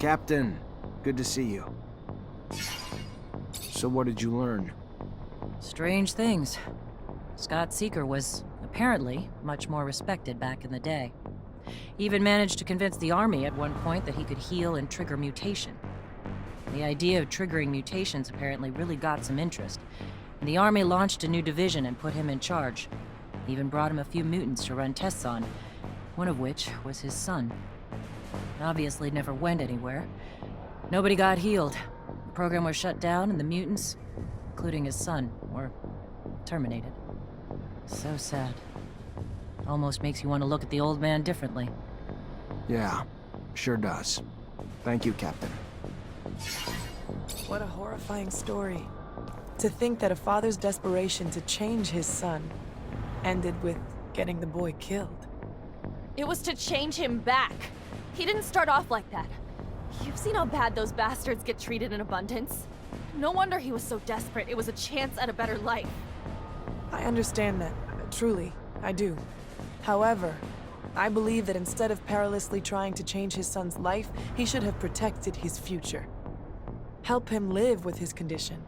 Captain, good to see you. So what did you learn? Strange things. Scott Seeker was, apparently, much more respected back in the day. He even managed to convince the army at one point that he could heal and trigger mutation. The idea of triggering mutations apparently really got some interest, and the army launched a new division and put him in charge. Even brought him a few mutants to run tests on, one of which was his son. Obviously never went anywhere. Nobody got healed. The program was shut down, and the mutants, including his son, were terminated. So sad. Almost makes you want to look at the old man differently. Yeah, sure does. Thank you, Captain. What a horrifying story. To think that a father's desperation to change his son ended with getting the boy killed. It was to change him back. He didn't start off like that. You've seen how bad those bastards get treated in abundance. No wonder he was so desperate. It was a chance at a better life. I understand that. Truly, I do. However, I believe that instead of perilously trying to change his son's life, he should have protected his future. Help him live with his condition.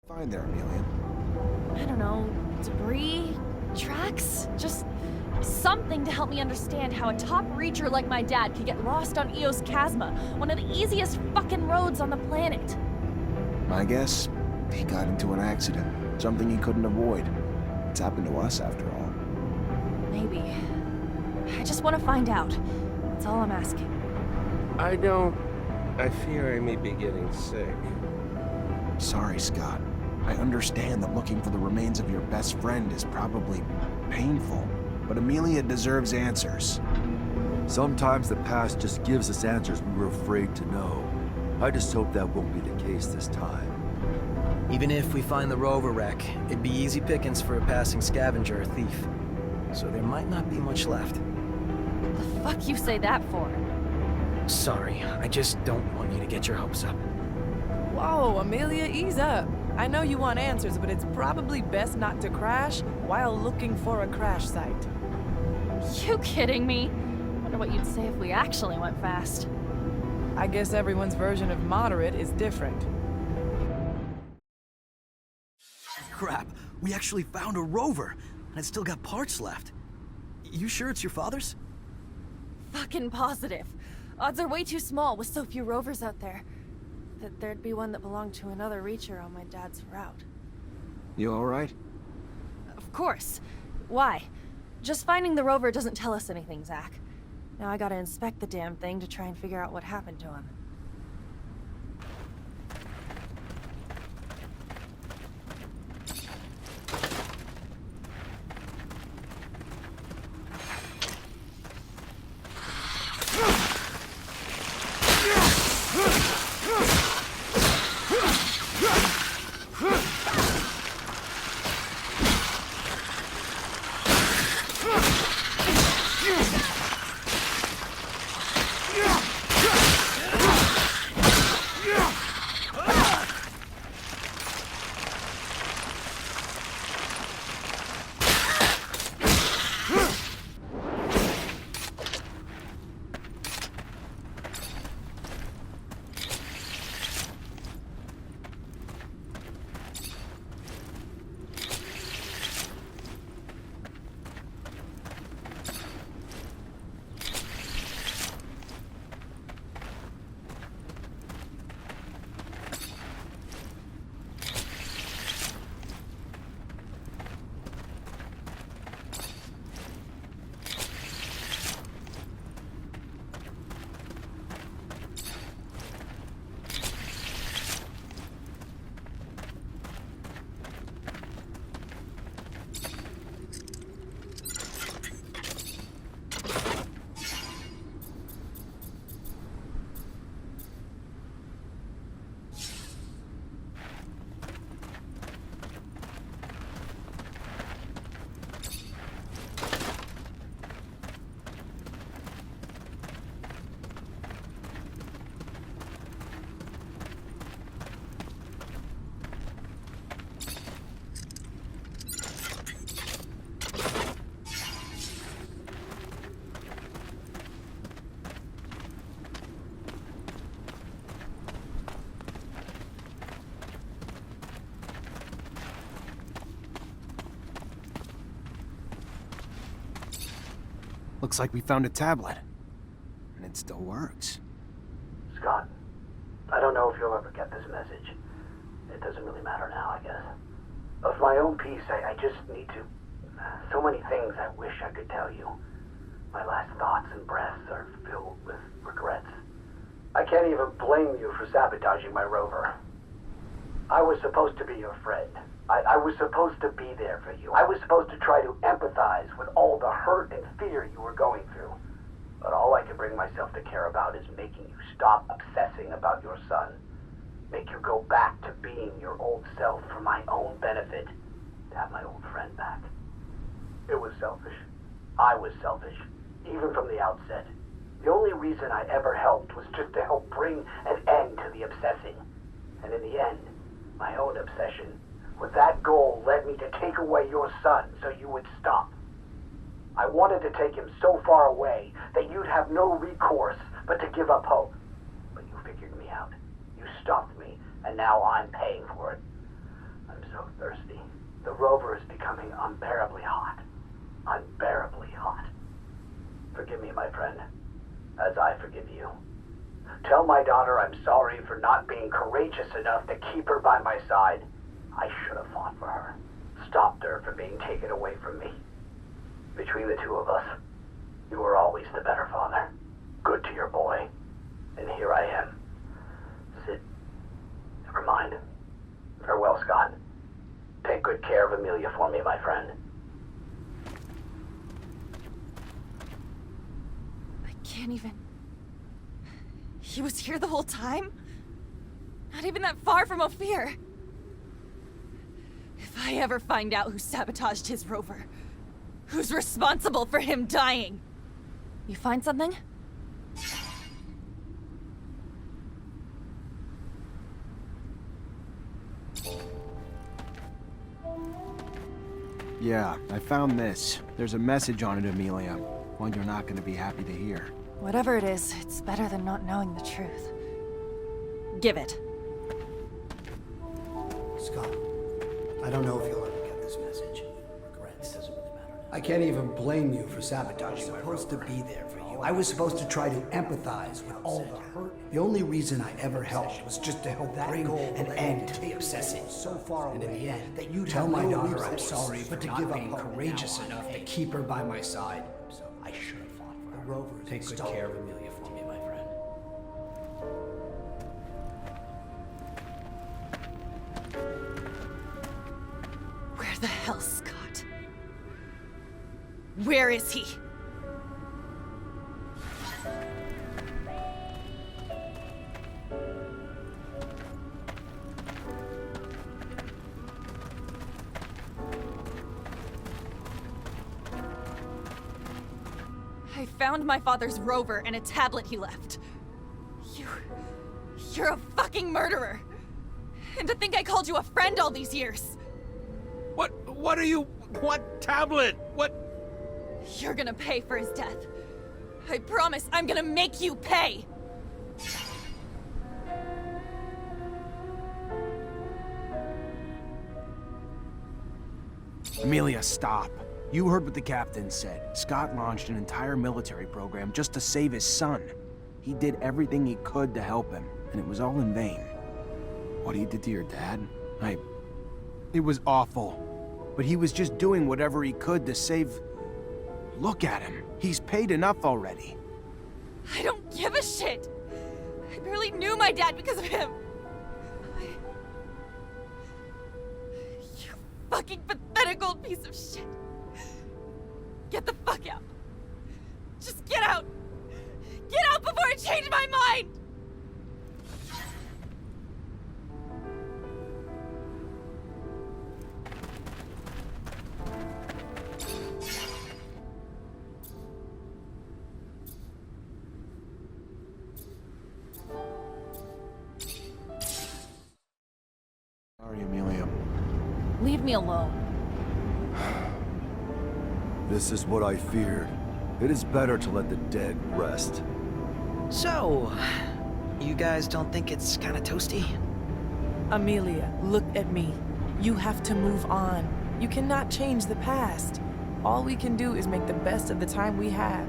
Fine there, Amelia. I don't know, debris? Tracks? Just something to help me understand how a top reacher like my dad could get lost on Eos Chasma, one of the easiest fucking roads on the planet. My guess, he got into an accident. Something he couldn't avoid. It's happened to us, after all. Maybe. I just want to find out. That's all I'm asking. I fear I may be getting sick. Sorry, Scott. I understand that looking for the remains of your best friend is probably painful, but Amelia deserves answers. Sometimes the past just gives us answers we were afraid to know. I just hope that won't be the case this time. Even if we find the rover wreck, it'd be easy pickings for a passing scavenger or thief. So there might not be much left. The fuck you say that for? Sorry, I just don't want you to get your hopes up. Whoa, Amelia, ease up. I know you want answers, but it's probably best not to crash while looking for a crash site. You kidding me? Wonder what you'd say if we actually went fast. I guess everyone's version of moderate is different. Crap, we actually found a rover, and it's still got parts left. You sure it's your father's? Fucking positive. Odds are way too small with so few rovers out there. That there'd be one that belonged to another Reacher on my dad's route. You alright? Of course. Why? Just finding the rover doesn't tell us anything, Zach. Now I gotta inspect the damn thing to try and figure out what happened to him. Looks like we found a tablet. And it still works. Scott, I don't know if you'll ever get this message. It doesn't really matter now, I guess. Of my own peace, I just need to... So many things I wish I could tell you. My last thoughts and breaths are filled with regrets. I can't even blame you for sabotaging my rover. I was supposed to be your friend. I was supposed to be there for you. I was supposed to try to empathize with all the hurt and fear you were going through. But all I can bring myself to care about is making you stop obsessing about your son. Make you go back to being your old self for my own benefit. To have my old friend back. It was selfish. I was selfish. Even from the outset. The only reason I ever helped was just to help bring an end to the obsessing. And in the end, my own obsession with that goal led me to take away your son so you would stop. I wanted to take him so far away that you'd have no recourse but to give up hope. But you figured me out. You stopped me, and now I'm paying for it. I'm so thirsty. The rover is becoming unbearably hot. Unbearably hot. Forgive me, my friend, as I forgive you. Tell my daughter I'm sorry for not being courageous enough to keep her by my side. I should have fought for her. Stopped her from being taken away from me. Between the two of us, you were always the better father. Good to your boy. And here I am. Sid, never mind. Farewell, Scott. Take good care of Amelia for me, my friend. I can't even... He was here the whole time? Not even that far from Ophir. If I ever find out who sabotaged his rover, who's responsible for him dying? You find something? Yeah, I found this. There's a message on it, Amelia. One you're not gonna be happy to hear. Whatever it is, it's better than not knowing the truth. Give it. Scott, I don't know if you'll ever get this message. Regrets. It doesn't really matter now. I can't even blame you for sabotaging my rover. I was supposed to be there for you. I was supposed to try to empathize with all the hurt. The only reason I ever helped was just to help bring an end to the obsessing. So far and in the end, that you tell my daughter I'm sorry, but to give up courageous enough to keep her by my side. I should have fought for her. The rover. Take good care of Amelia for me, my friend. Where the hell, Scott? Where is he? I found my father's rover and a tablet he left. You're a fucking murderer. And to think I called you a friend all these years. What are you... What tablet? What... You're gonna pay for his death. I promise I'm gonna make you pay. Amelia, stop. You heard what the captain said. Scott launched an entire military program just to save his son. He did everything he could to help him, and it was all in vain. What he did to your dad? It was awful. But he was just doing whatever he could to save... Look at him. He's paid enough already. I don't give a shit. I barely knew my dad because of him. You fucking pathetic old piece of shit. Get the fuck out. Just get out. Get out before I change my mind. Sorry, Amelia. Leave me alone. This is what I feared. It is better to let the dead rest. So, you guys don't think it's kind of toasty? Amelia, look at me. You have to move on. You cannot change the past. All we can do is make the best of the time we have.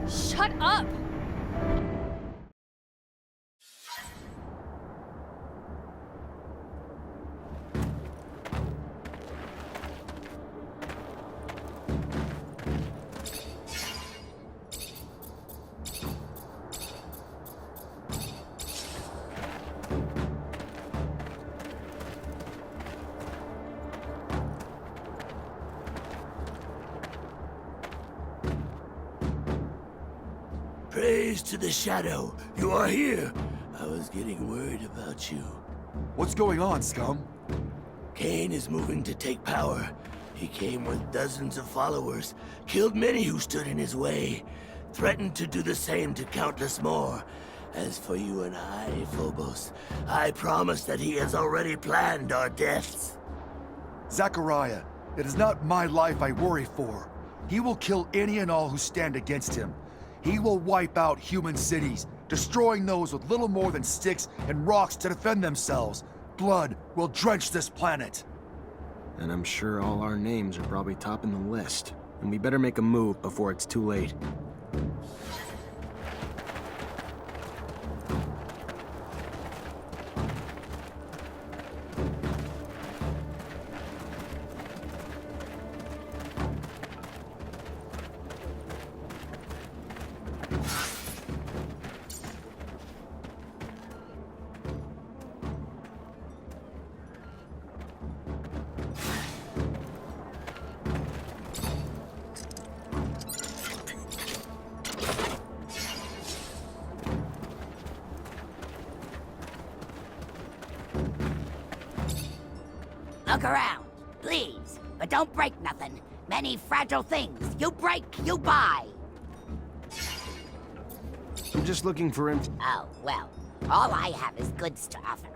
Shut up! Praise to the Shadow. You are here. I was getting worried about you. What's going on, scum? Kane is moving to take power. He came with dozens of followers, killed many who stood in his way, threatened to do the same to countless more. As for you and I, Phobos, I promise that he has already planned our deaths. Zachariah, it is not my life I worry for. He will kill any and all who stand against him. He will wipe out human cities, destroying those with little more than sticks and rocks to defend themselves. Blood will drench this planet. And I'm sure all our names are probably topping the list. And we better make a move before it's too late. Look around, please, but don't break nothing. Many fragile things. You break, you buy. I'm just looking for info. Oh, well, all I have is goods to offer.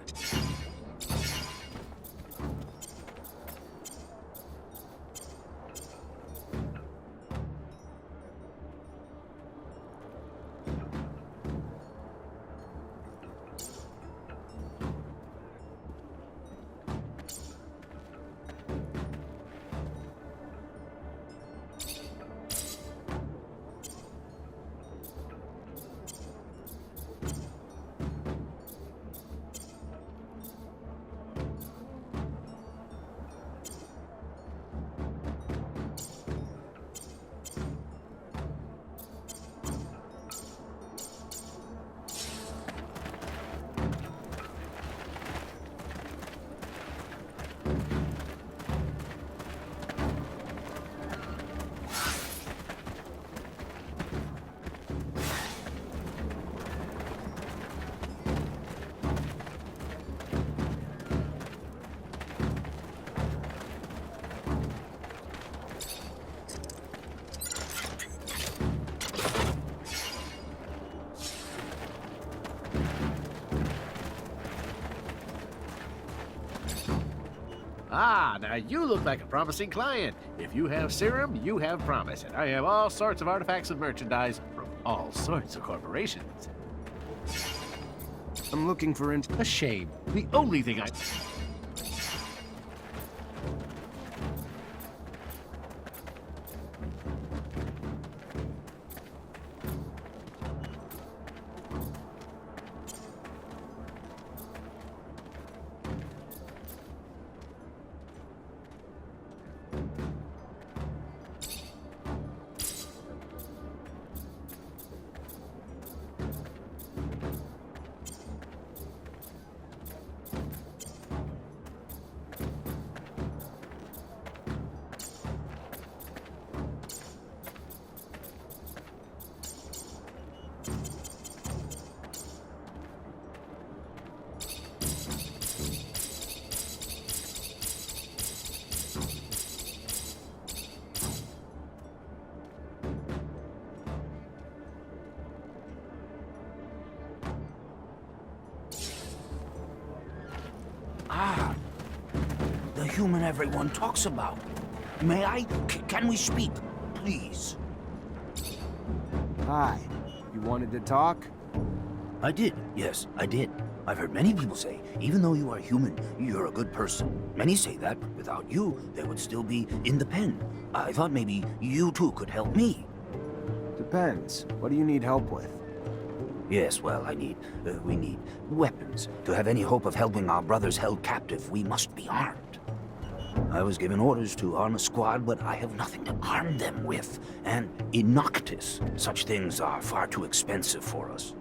Ah, now you look like a promising client. If you have serum, you have promise. And I have all sorts of artifacts and merchandise from all sorts of corporations. I'm looking for info. A shame. The only thing I... Ah, the human everyone talks about. May I? Can we speak, please? Hi. You wanted to talk? I did. Yes, I did. I've heard many people say, even though you are human, you're a good person. Many say that without you, they would still be in the pen. I thought maybe you too could help me. Depends. What do you need help with? Yes, well, we need weapons. To have any hope of helping our brothers held captive, we must be armed. I was given orders to arm a squad, but I have nothing to arm them with. And in Noctis, such things are far too expensive for us.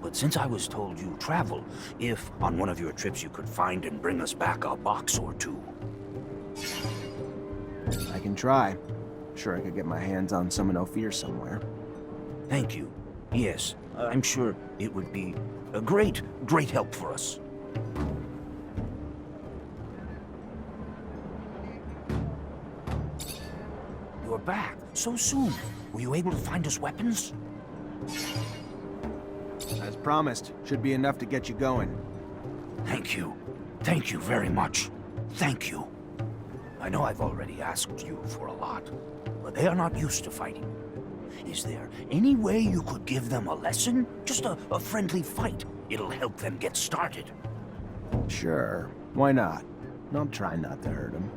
But since I was told you travel, if on one of your trips you could find and bring us back a box or two. I can try. Sure I could get my hands on some in Ophir somewhere. Thank you. Yes, I'm sure it would be a great help for us. You're back so soon. Were you able to find us weapons? As promised, should be enough to get you going. Thank you. Thank you very much. Thank you. I know I've already asked you for a lot, but they are not used to fighting. Is there any way you could give them a lesson? Just a friendly fight. It'll help them get started. Sure. Why not? I'll try not to hurt him.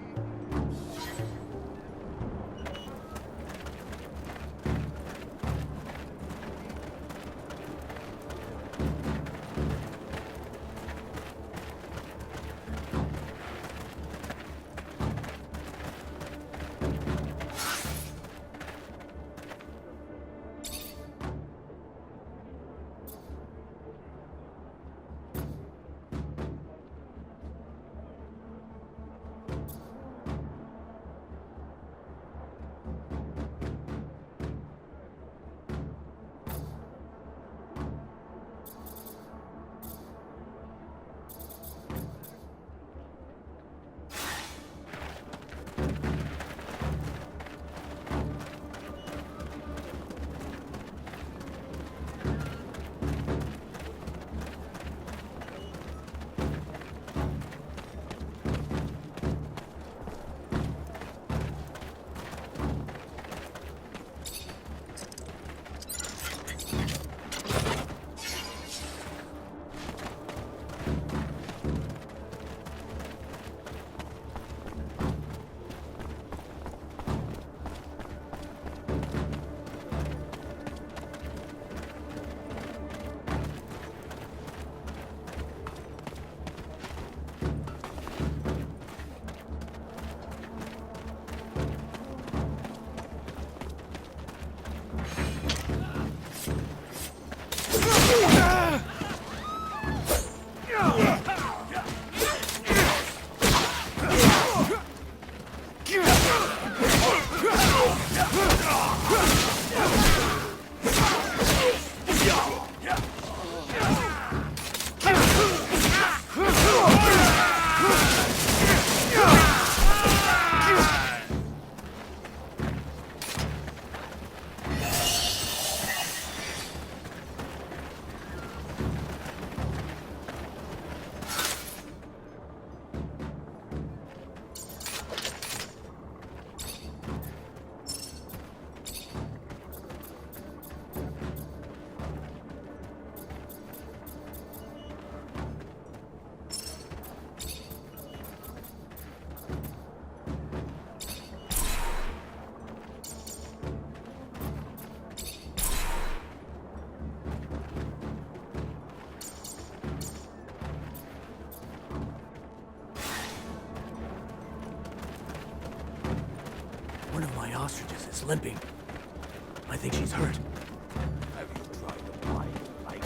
One of my ostriches is limping. I think she's hurt. Have you tried to blind like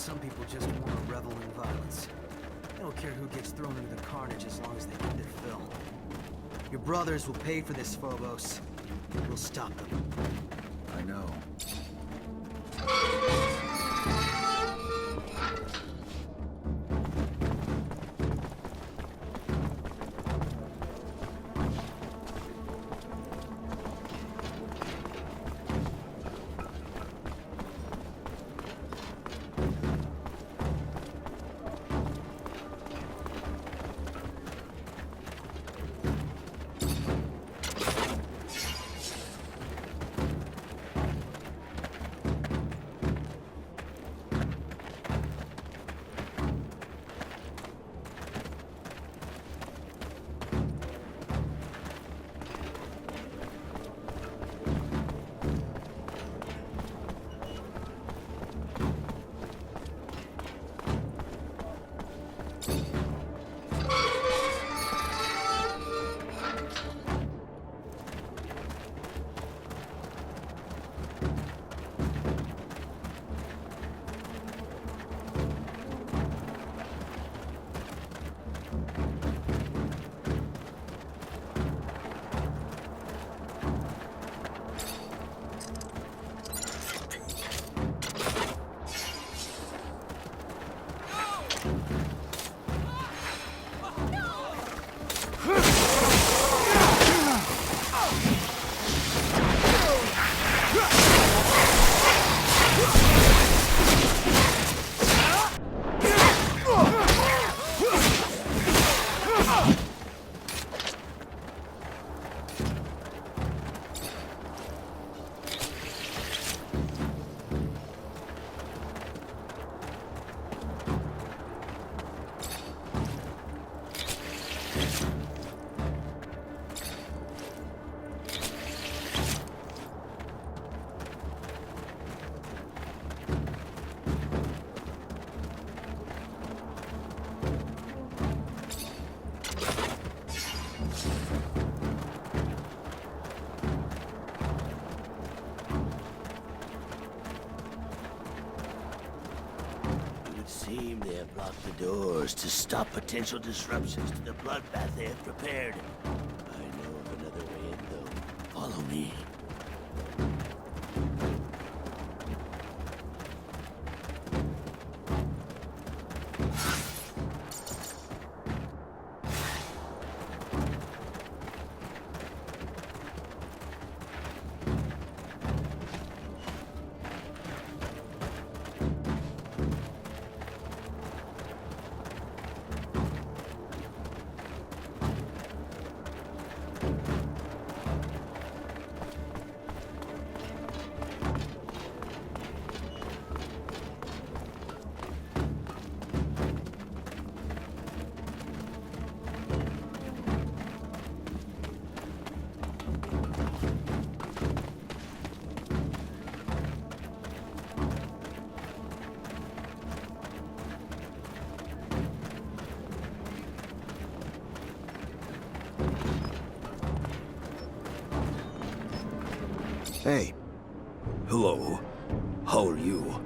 Some people just want to revel in violence. They don't care who gets thrown into the carnage as long as they get their fill. Your brothers will pay for this, Phobos. We'll stop them. I know. They have blocked the doors to stop potential disruptions to the bloodbath they have prepared. I know of another way in, though. Follow me. Hey, Hello. How are you?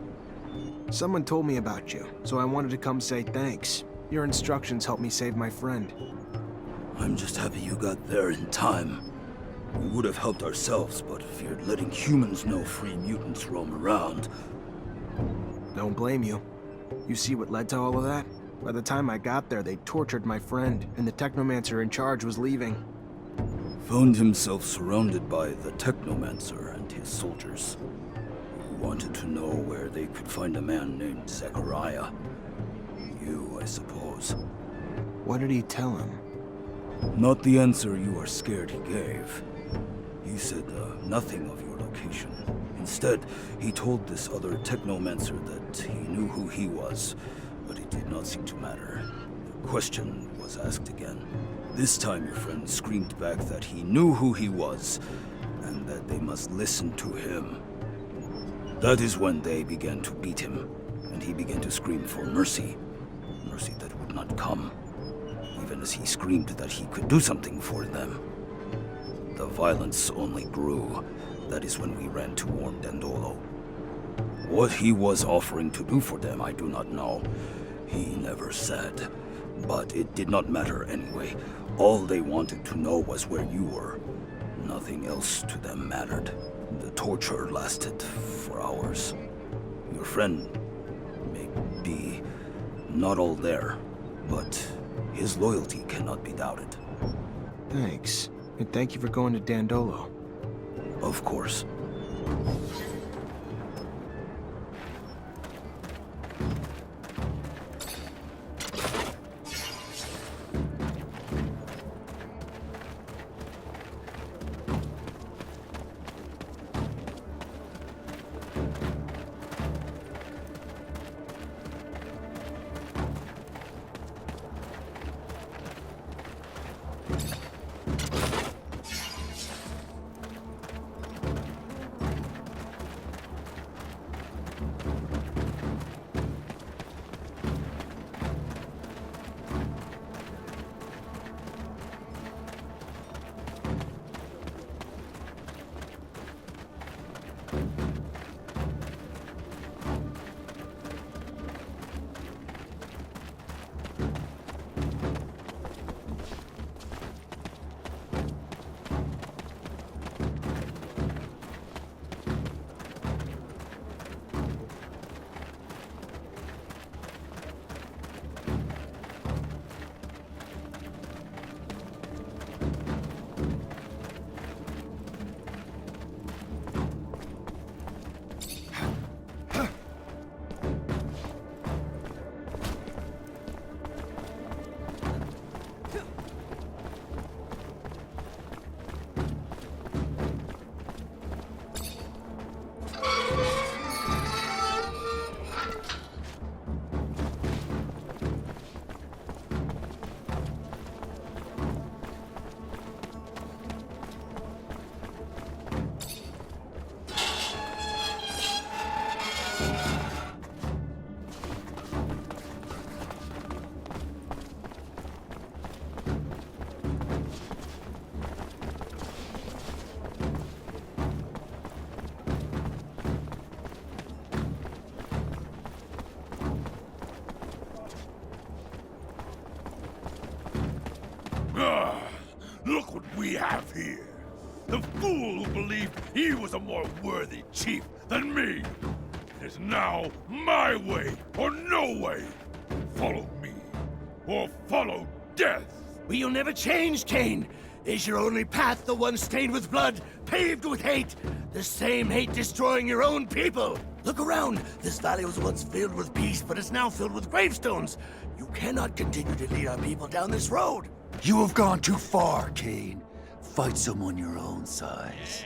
someone told me about you, so I wanted to come say thanks. Your instructions helped me save my friend. I'm just happy you got there in time. We would have helped ourselves, but feared letting humans know free mutants roam around. Don't blame you. You see what led to all of that? By the time I got there, they tortured my friend, and the Technomancer in charge was leaving. Found himself surrounded by the Technomancer and his soldiers, who wanted to know where they could find a man named Zachariah. You, I suppose. What did he tell him? Not the answer you are scared he gave. He said nothing of your location. Instead, he told this other Technomancer that he knew who he was, but it did not seem to matter. The question was asked again. This time your friend screamed back that he knew who he was, and that they must listen to him. That is when they began to beat him, and he began to scream for mercy. Mercy that would not come, even as he screamed that he could do something for them. The violence only grew. That is when we ran to warn Dandolo. What he was offering to do for them, I do not know. He never said. But it did not matter anyway. All they wanted to know was where you were. Nothing else to them mattered. The torture lasted for hours. Your friend may be not all there, but his loyalty cannot be doubted. Thanks. And thank you for going to Dandolo. Of course. Look what we have here. The fool who believed he was a more worthy chief than me. It is now my way or no way. Follow me, or follow death. Will you never change, Cain? Is your only path the one stained with blood, paved with hate? The same hate destroying your own people? Look around. This valley was once filled with peace, but is now filled with gravestones. You cannot continue to lead our people down this road. You have gone too far, Cain. Fight someone your own size.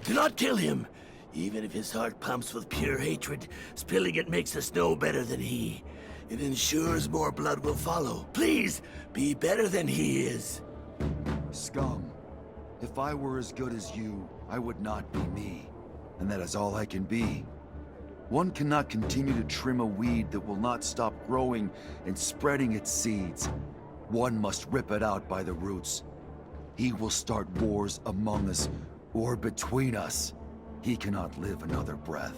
Do not kill him. Even if his heart pumps with pure hatred, spilling it makes us no better than he. It ensures more blood will follow. Please, be better than he is. Scum, if I were as good as you, I would not be me. And that is all I can be. One cannot continue to trim a weed that will not stop growing and spreading its seeds. One must rip it out by the roots. He will start wars among us, or between us. He cannot live another breath.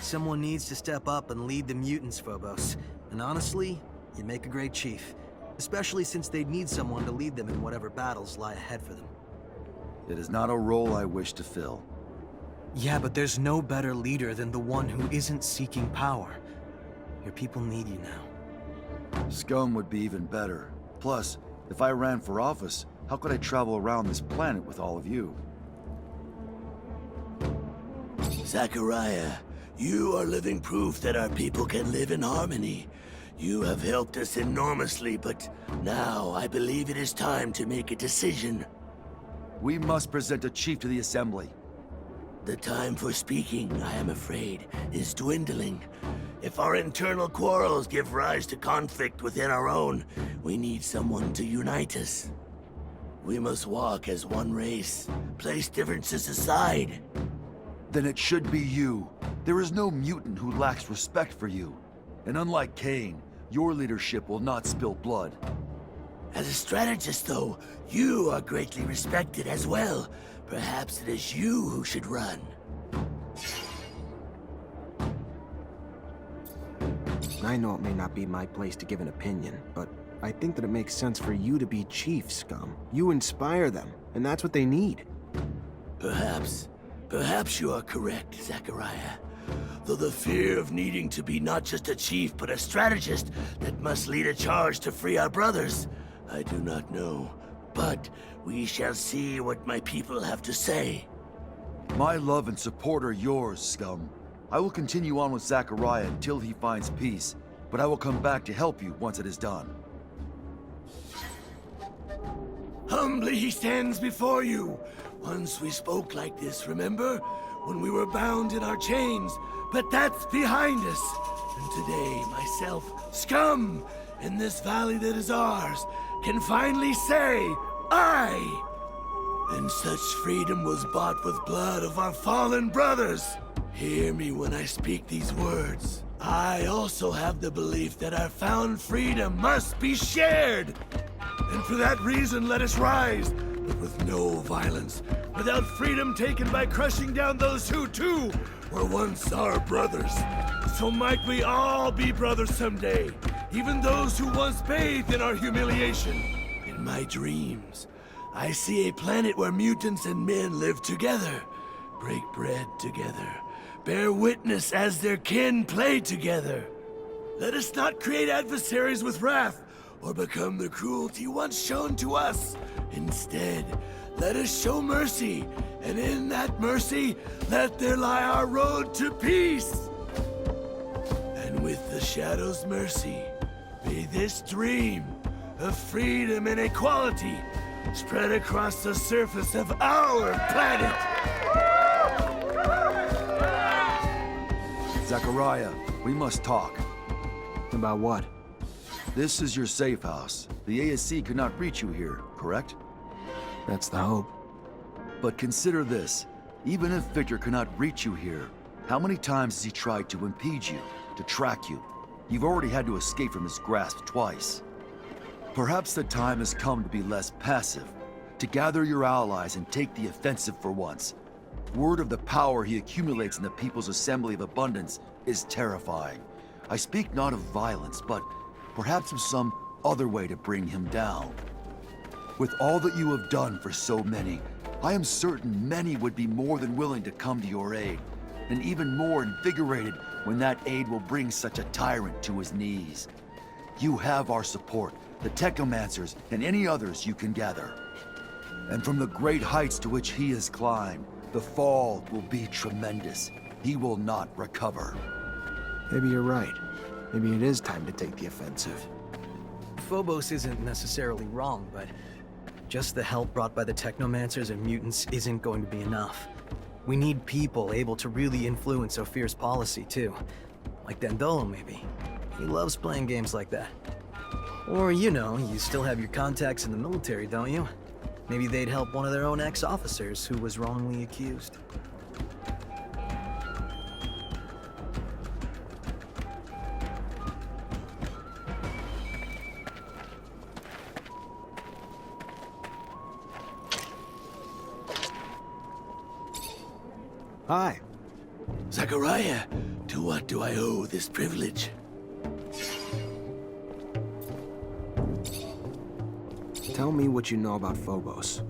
Someone needs to step up and lead the mutants, Phobos. And honestly, you make a great chief. Especially since they'd need someone to lead them in whatever battles lie ahead for them. It is not a role I wish to fill. Yeah, but there's no better leader than the one who isn't seeking power. Your people need you now. Scum would be even better. Plus, if I ran for office, how could I travel around this planet with all of you? Zachariah, you are living proof that our people can live in harmony. You have helped us enormously, but now I believe it is time to make a decision. We must present a chief to the Assembly. The time for speaking, I am afraid, is dwindling. If our internal quarrels give rise to conflict within our own, we need someone to unite us. We must walk as one race, place differences aside. Then it should be you. There is no mutant who lacks respect for you. And unlike Cain, your leadership will not spill blood. As a strategist, though, you are greatly respected as well. Perhaps it is you who should run. I know it may not be my place to give an opinion, but I think that it makes sense for you to be chief, Scum. You inspire them, and that's what they need. Perhaps you are correct, Zachariah. Though the fear of needing to be not just a chief, but a strategist that must lead a charge to free our brothers, I do not know. But we shall see what my people have to say. My love and support are yours, Scum. I will continue on with Zachariah until he finds peace, but I will come back to help you once it is done. Humbly he stands before you. Once we spoke like this, remember? When we were bound in our chains. But that's behind us. And today, myself, Scum, in this valley that is ours, can finally say, I! And such freedom was bought with blood of our fallen brothers. Hear me when I speak these words. I also have the belief that our found freedom must be shared. And for that reason, let us rise, but with no violence, without freedom taken by crushing down those who, too, were once our brothers. So might we all be brothers someday, even those who once bathed in our humiliation. In my dreams, I see a planet where mutants and men live together, break bread together, bear witness as their kin play together. Let us not create adversaries with wrath, or become the cruelty once shown to us. Instead, let us show mercy, and in that mercy, let there lie our road to peace. And with the Shadow's mercy, may this dream of freedom and equality spread across the surface of our planet. Zachariah, we must talk. About what? This is your safe house. The ASC could not reach you here, correct? That's the hope. But consider this. Even if Victor cannot reach you here, how many times has he tried to impede you, to track you? You've already had to escape from his grasp twice. Perhaps the time has come to be less passive, to gather your allies and take the offensive for once. Word of the power he accumulates in the People's Assembly of Abundance is terrifying. I speak not of violence, but perhaps of some other way to bring him down. With all that you have done for so many, I am certain many would be more than willing to come to your aid, and even more invigorated when that aid will bring such a tyrant to his knees. You have our support, the Technomancers, and any others you can gather. And from the great heights to which he has climbed, the fall will be tremendous. He will not recover. Maybe you're right. Maybe it is time to take the offensive. Phobos isn't necessarily wrong, but just the help brought by the Technomancers and mutants isn't going to be enough. We need people able to really influence Ophir's policy, too. Like Dandolo, maybe. He loves playing games like that. Or, you know, you still have your contacts in the military, don't you? Maybe they'd help one of their own ex-officers who was wrongly accused. Hi. Zachariah, to what do I owe this privilege? Tell me what you know about Phobos.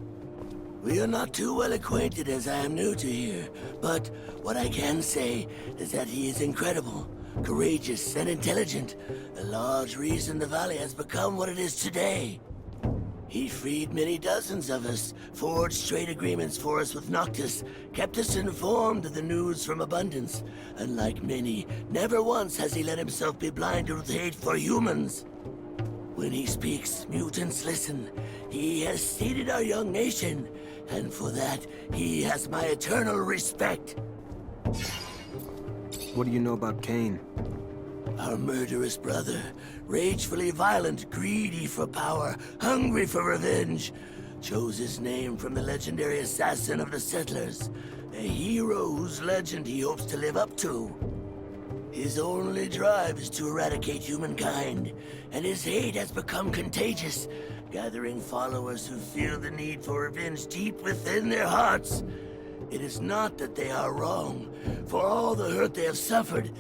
We are not too well acquainted as I am new to here, but what I can say is that he is incredible, courageous, and intelligent. A large reason the Valley has become what it is today. He freed many dozens of us, forged trade agreements for us with Noctis, kept us informed of the news from Abundance. Unlike many, never once has he let himself be blinded with hate for humans. When he speaks, mutants listen. He has seeded our young nation, and for that, he has my eternal respect. What do you know about Kane? Our murderous brother, ragefully violent, greedy for power, hungry for revenge, chose his name from the legendary assassin of the settlers, a hero whose legend he hopes to live up to. His only drive is to eradicate humankind, and his hate has become contagious, gathering followers who feel the need for revenge deep within their hearts. It is not that they are wrong, for all the hurt they have suffered.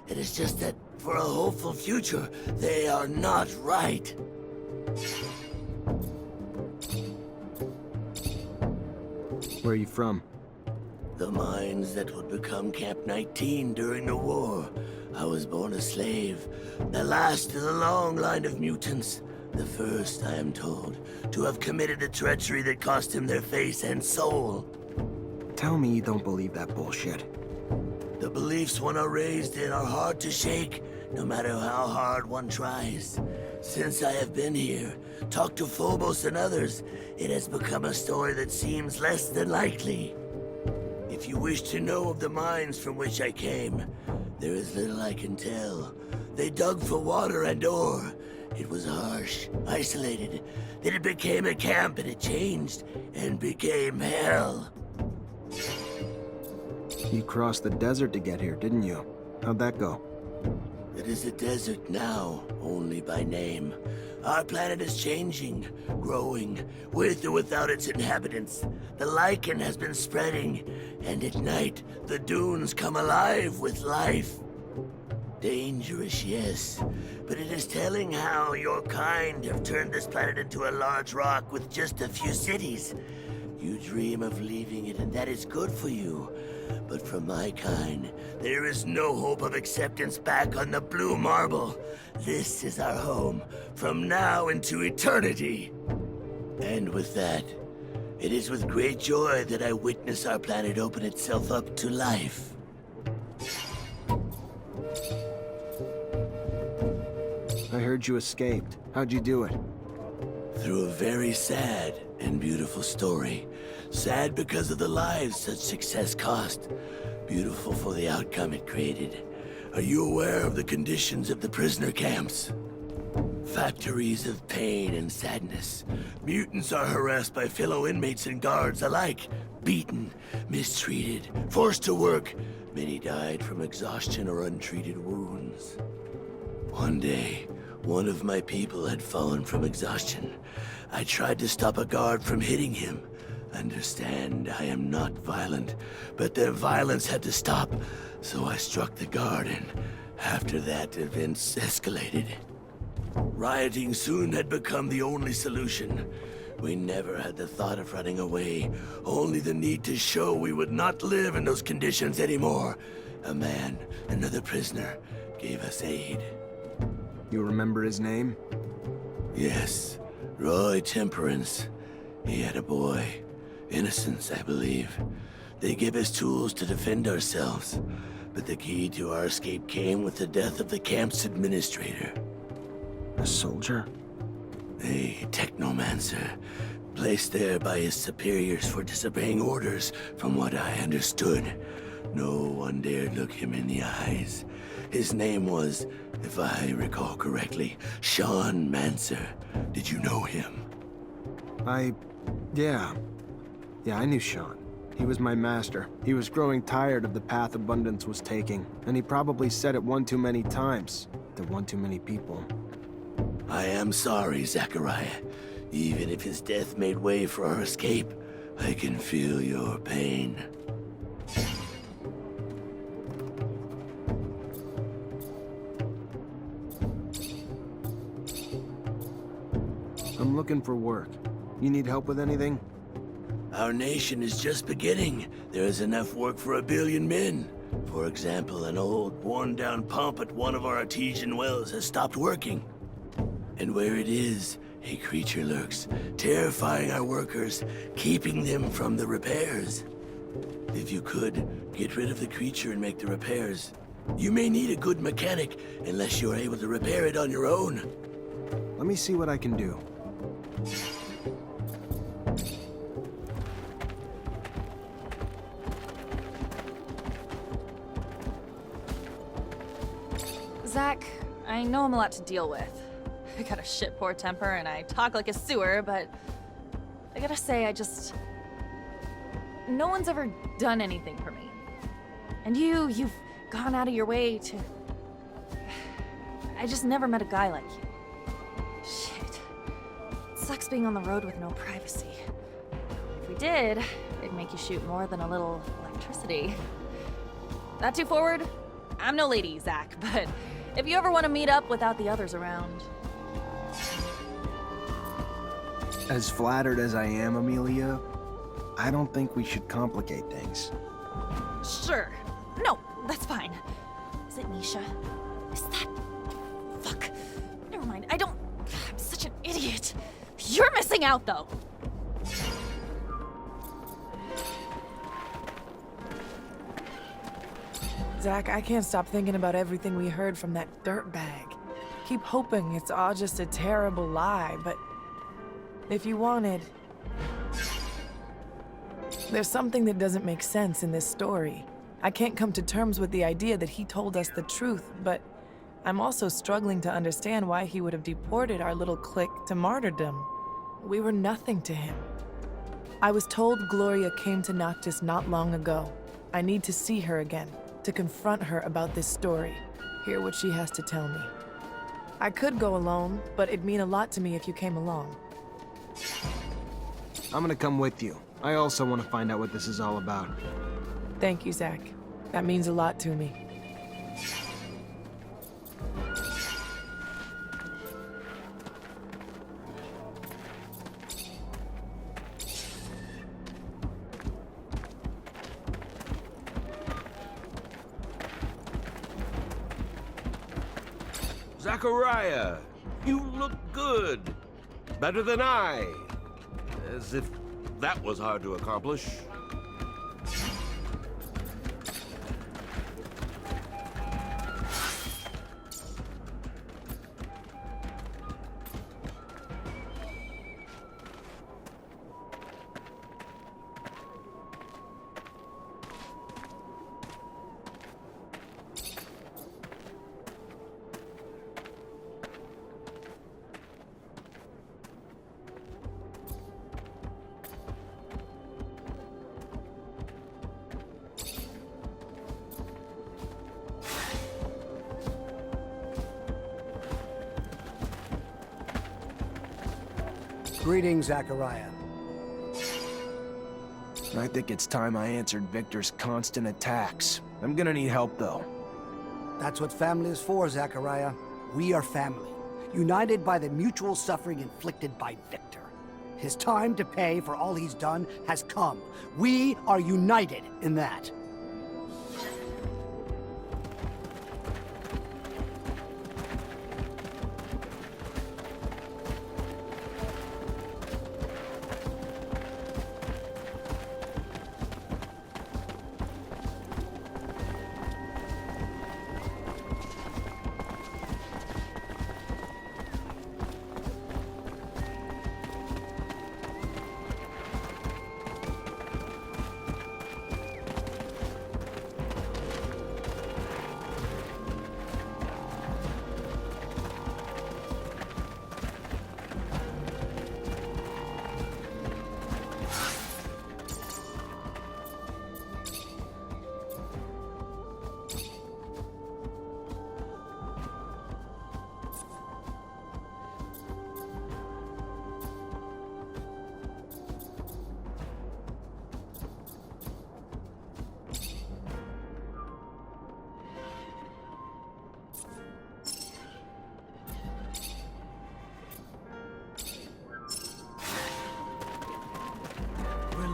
It is just that, for a hopeful future, they are not right. Where are you from? The mines that would become Camp 19 during the war. I was born a slave, the last in a long line of mutants. The first, I am told, to have committed a treachery that cost him their face and soul. Tell me you don't believe that bullshit. The beliefs one are raised in are hard to shake, no matter how hard one tries. Since I have been here, talked to Phobos and others, it has become a story that seems less than likely. If you wish to know of the mines from which I came, there is little I can tell. They dug for water and ore. It was harsh, isolated. Then it became a camp and it changed and became hell. You crossed the desert to get here, didn't you? How'd that go? It is a desert now, only by name. Our planet is changing, growing, with or without its inhabitants. The lichen has been spreading, and at night, the dunes come alive with life. Dangerous, yes, but it is telling how your kind have turned this planet into a large rock with just a few cities. You dream of leaving it, and that is good for you. But for my kind, there is no hope of acceptance back on the blue marble. This is our home, from now into eternity. And with that, it is with great joy that I witness our planet open itself up to life. I heard you escaped. How'd you do it? Through a very sad and beautiful story. Sad because of the lives such success cost. Beautiful for the outcome it created. Are you aware of the conditions of the prisoner camps? Factories of pain and sadness. Mutants are harassed by fellow inmates and guards alike. Beaten, mistreated, forced to work. Many died from exhaustion or untreated wounds. One day, one of my people had fallen from exhaustion. I tried to stop a guard from hitting him. Understand, I am not violent, but their violence had to stop, so I struck the guard, and after that, events escalated. Rioting soon had become the only solution. We never had the thought of running away, only the need to show we would not live in those conditions anymore. A man, another prisoner, gave us aid. You remember his name? Yes, Roy Temperance. He had a boy. Innocence, I believe. They gave us tools to defend ourselves, but the key to our escape came with the death of the camp's administrator. A soldier? A Technomancer, placed there by his superiors for disobeying orders, from what I understood. No one dared look him in the eyes. His name was, if I recall correctly, Sean Mancer. Did you know him? Yeah, I knew Sean. He was my master. He was growing tired of the path Abundance was taking, and he probably said it one too many times to one too many people. I am sorry, Zachariah. Even if his death made way for our escape, I can feel your pain. I'm looking for work. You need help with anything? Our nation is just beginning. There is enough work for 1 billion men. For example, an old, worn-down pump at one of our artesian wells has stopped working. And where it is, a creature lurks, terrifying our workers, keeping them from the repairs. If you could, get rid of the creature and make the repairs. You may need a good mechanic, unless you are able to repair it on your own. Let me see what I can do. Zach, I know I'm a lot to deal with. I got a shit poor temper and I talk like a sewer, but I gotta say, no one's ever done anything for me. And you've gone out of your way to... I just never met a guy like you. Shit. It sucks being on the road with no privacy. If we did, it'd make you shoot more than a little electricity. Not too forward? I'm no lady, Zach, but if you ever want to meet up without the others around... As flattered as I am, Amelia, I don't think we should complicate things. Sure. No, that's fine. Is it Nisha? Is that... Fuck. Never mind, I'm such an idiot. You're missing out, though. Zach, I can't stop thinking about everything we heard from that dirtbag. Keep hoping it's all just a terrible lie, but if you wanted... There's something that doesn't make sense in this story. I can't come to terms with the idea that he told us the truth, but I'm also struggling to understand why he would have deported our little clique to martyrdom. We were nothing to him. I was told Gloria came to Noctis not long ago. I need to see her again, to confront her about this story, hear what she has to tell me. I could go alone, but it'd mean a lot to me if you came along. I'm gonna come with you. I also want to find out what this is all about. Thank you, Zach. That means a lot to me. Zachariah, you look good. Better than I. As if that was hard to accomplish. Greetings, Zachariah. I think it's time I answered Victor's constant attacks. I'm gonna need help, though. That's what family is for, Zachariah. We are family, united by the mutual suffering inflicted by Victor. His time to pay for all he's done has come. We are united in that.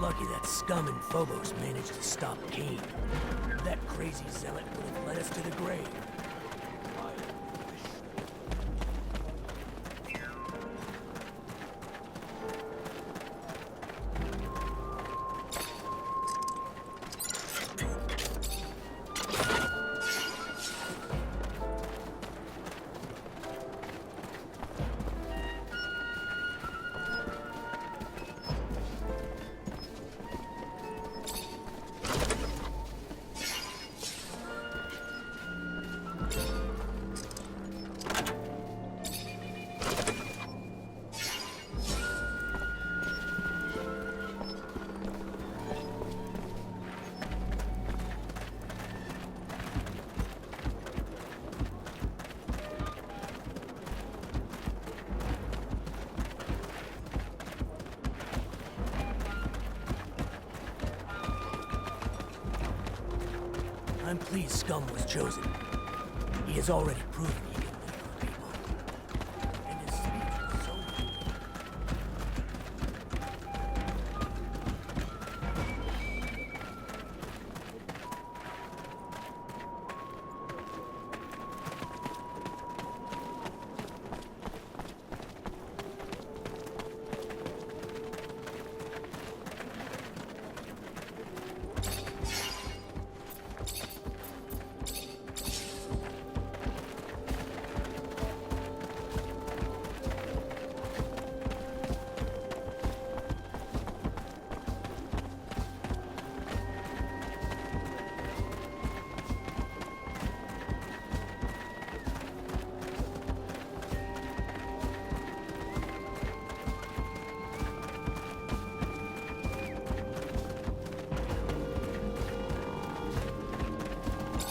Lucky that scum in Phobos managed to stop Kane. That crazy zealot would have led us to the grave. I'm pleased Scum was chosen. He has already proven he can lead our people. And his speech was so moving.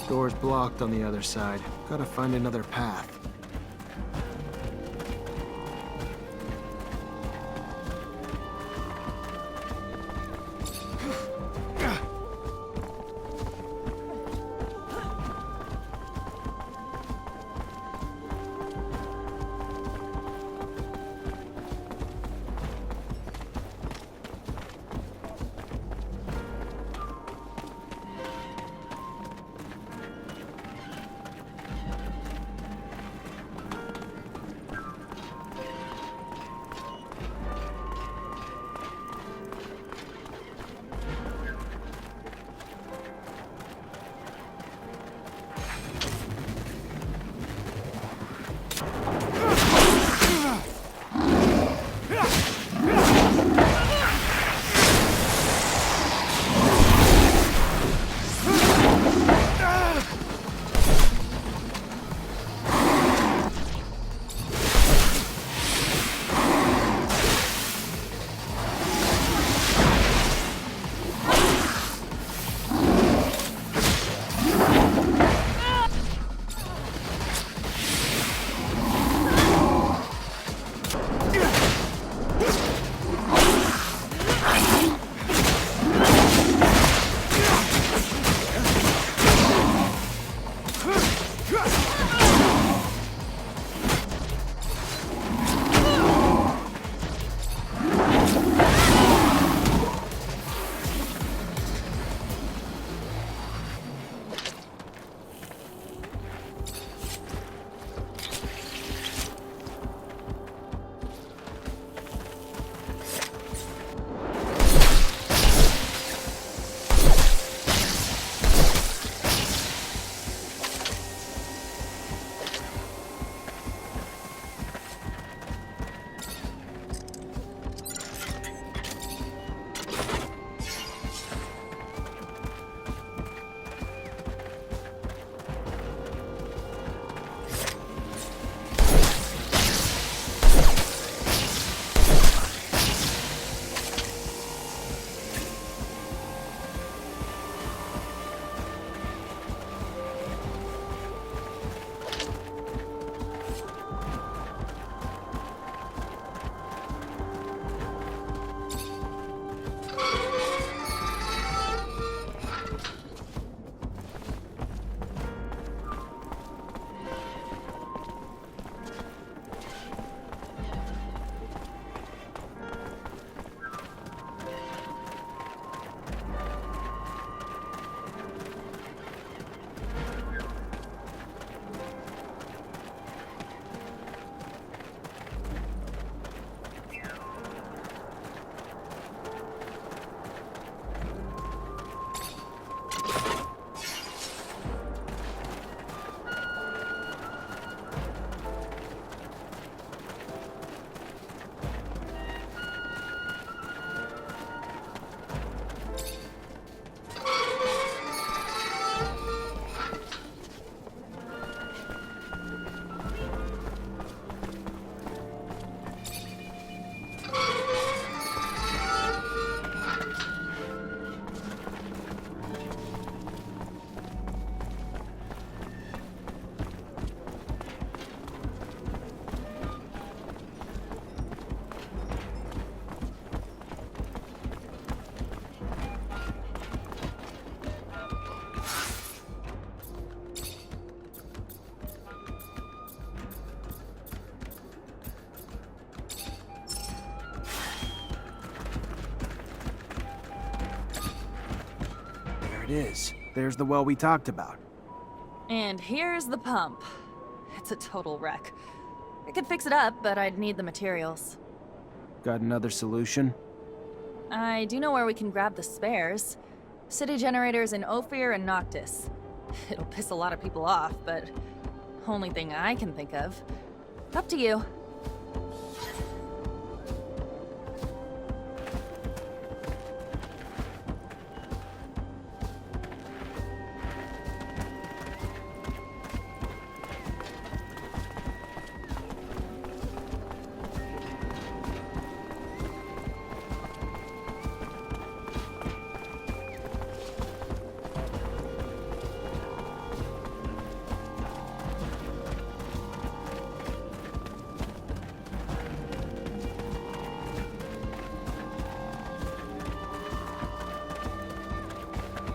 Door's blocked on the other side. Gotta find another path. it is. There's the well we talked about. And here's the pump. It's a total wreck. I could fix it up, but I'd need the materials. Got another solution? I do know where we can grab the spares. City generators in Ophir and Noctis. It'll piss a lot of people off, but only thing I can think of. Up to you.